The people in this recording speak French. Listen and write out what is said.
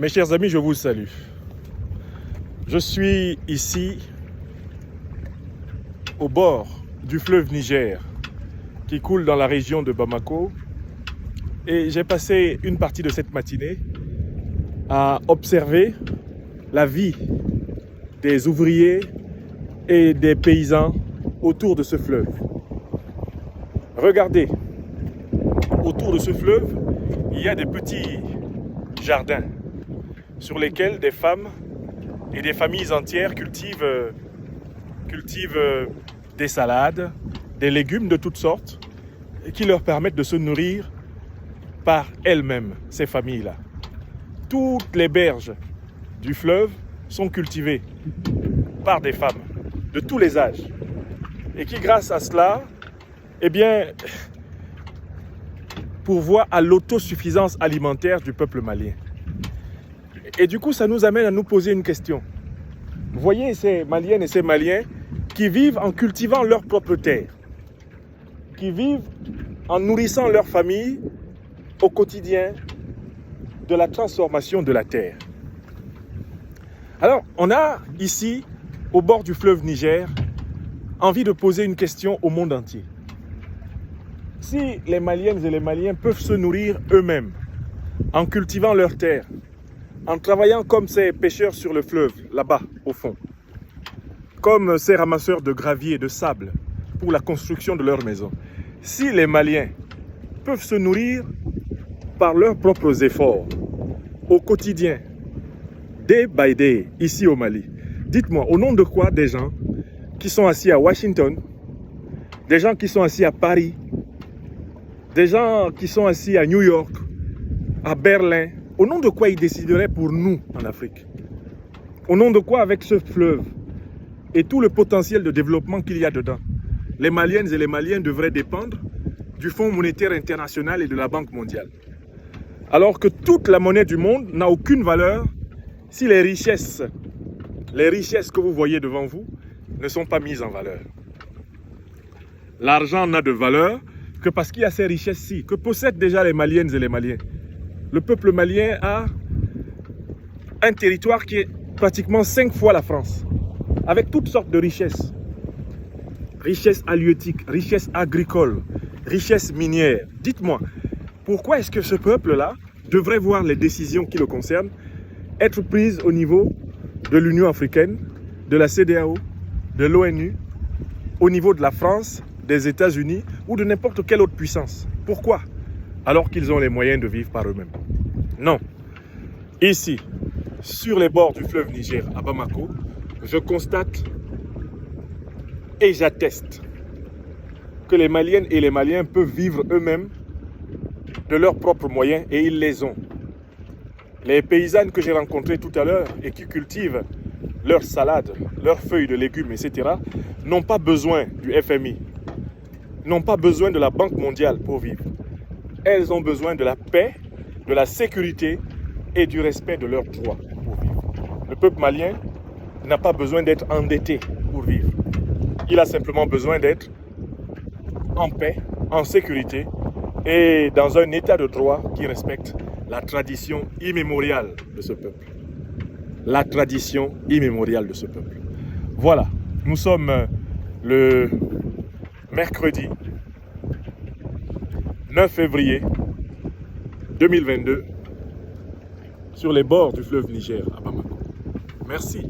Mes chers amis, je vous salue. Je suis ici au bord du fleuve Niger qui coule dans la région de Bamako et j'ai passé une partie de cette matinée à observer la vie des ouvriers et des paysans autour de ce fleuve. Regardez, autour de ce fleuve, il y a des petits jardins sur lesquels des femmes et des familles entières cultivent des salades, des légumes de toutes sortes qui leur permettent de se nourrir par elles-mêmes, ces familles-là. Toutes les berges du fleuve sont cultivées par des femmes de tous les âges et qui, grâce à cela, pourvoient à l'autosuffisance alimentaire du peuple malien. Et du coup, ça nous amène à nous poser une question. Voyez ces Maliennes et ces Maliens qui vivent en cultivant leur propre terre, qui vivent en nourrissant leur famille au quotidien de la transformation de la terre. Alors, on a ici, au bord du fleuve Niger, envie de poser une question au monde entier. Si les Maliennes et les Maliens peuvent se nourrir eux-mêmes en cultivant leur terre, en travaillant comme ces pêcheurs sur le fleuve, là-bas, au fond, comme ces ramasseurs de gravier et de sable pour la construction de leur maison. Si les Maliens peuvent se nourrir par leurs propres efforts, au quotidien, day by day, ici au Mali, dites-moi, au nom de quoi des gens qui sont assis à Washington, des gens qui sont assis à Paris, des gens qui sont assis à New York, à Berlin, au nom de quoi ils décideraient pour nous en Afrique? Au nom de quoi, avec ce fleuve et tout le potentiel de développement qu'il y a dedans, les Maliennes et les Maliens devraient dépendre du Fonds monétaire international et de la Banque mondiale? Alors que toute la monnaie du monde n'a aucune valeur si les richesses que vous voyez devant vous ne sont pas mises en valeur. L'argent n'a de valeur que parce qu'il y a ces richesses-ci, que possèdent déjà les Maliennes et les Maliens. Le peuple malien a un territoire qui est pratiquement 5 fois la France, avec toutes sortes de richesses. Richesses halieutiques, richesses agricoles, richesses minières. Dites-moi, pourquoi est-ce que ce peuple-là devrait voir les décisions qui le concernent être prises au niveau de l'Union africaine, de la CEDEAO, de l'ONU, au niveau de la France, des États-Unis ou de n'importe quelle autre puissance? Pourquoi? Alors qu'ils ont les moyens de vivre par eux-mêmes. Non. Ici, sur les bords du fleuve Niger, à Bamako, je constate et j'atteste que les Maliennes et les Maliens peuvent vivre eux-mêmes de leurs propres moyens et ils les ont. Les paysannes que j'ai rencontrées tout à l'heure et qui cultivent leurs salades, leurs feuilles de légumes, etc., n'ont pas besoin du FMI, n'ont pas besoin de la Banque mondiale pour vivre. Elles ont besoin de la paix, de la sécurité et du respect de leurs droits pour vivre. Le peuple malien n'a pas besoin d'être endetté pour vivre. Il a simplement besoin d'être en paix, en sécurité et dans un état de droit qui respecte la tradition immémoriale de ce peuple. La tradition immémoriale de ce peuple. Voilà, nous sommes le mercredi 9 février 2022 sur les bords du fleuve Niger à Bamako. Merci.